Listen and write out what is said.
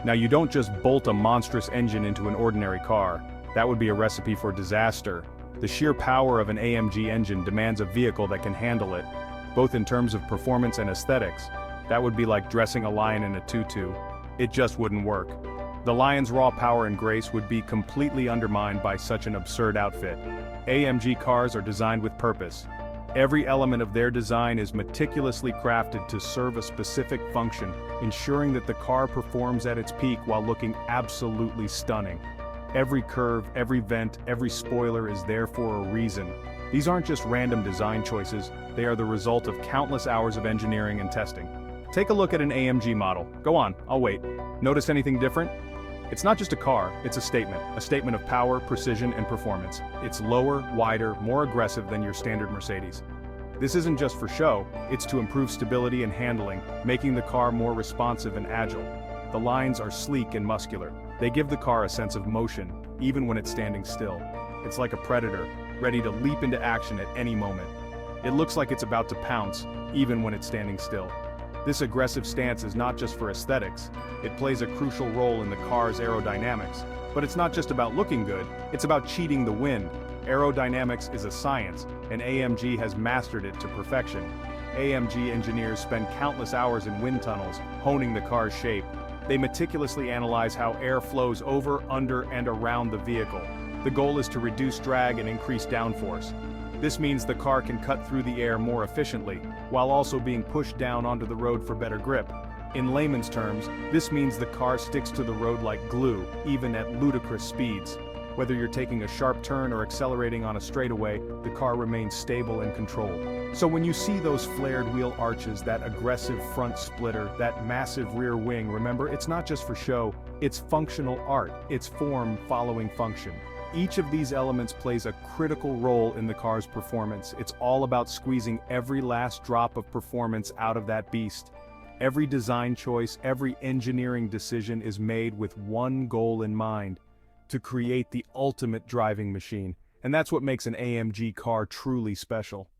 Now you don't just bolt a monstrous engine into an ordinary car. That would be a recipe for disaster. The sheer power of an AMG engine demands a vehicle that can handle it, both in terms of performance and aesthetics. That would be like dressing a lion in a tutu. It just wouldn't work. The lion's raw power and grace would be completely undermined by such an absurd outfit. AMG cars are designed with purpose. Every element of their design is meticulously crafted to serve a specific function, ensuring that the car performs at its peak while looking absolutely stunning. Every curve, every vent, every spoiler is there for a reason. These aren't just random design choices, they are the result of countless hours of engineering and testing. Take a look at an AMG model. Go on, I'll wait. Notice anything different? It's not just a car, it's a statement of power, precision, and performance. It's lower, wider, more aggressive than your standard Mercedes. This isn't just for show, it's to improve stability and handling, making the car more responsive and agile. The lines are sleek and muscular. They give the car a sense of motion, even when it's standing still. It's like a predator, ready to leap into action at any moment. It looks like it's about to pounce, even when it's standing still. This aggressive stance is not just for aesthetics, it plays a crucial role in the car's aerodynamics. But it's not just about looking good, it's about cheating the wind. Aerodynamics is a science, and AMG has mastered it to perfection. AMG engineers spend countless hours in wind tunnels, honing the car's shape. They meticulously analyze how air flows over, under, and around the vehicle. The goal is to reduce drag and increase downforce. This means the car can cut through the air more efficiently, while also being pushed down onto the road for better grip. In layman's terms, this means the car sticks to the road like glue, even at ludicrous speeds. Whether you're taking a sharp turn or accelerating on a straightaway, the car remains stable and controlled. So when you see those flared wheel arches, that aggressive front splitter, that massive rear wing, remember, it's not just for show, it's functional art, it's form following function. Each of these elements plays a critical role in the car's performance. It's all about squeezing every last drop of performance out of that beast. Every design choice, every engineering decision is made with one goal in mind: to create the ultimate driving machine. And that's what makes an AMG car truly special.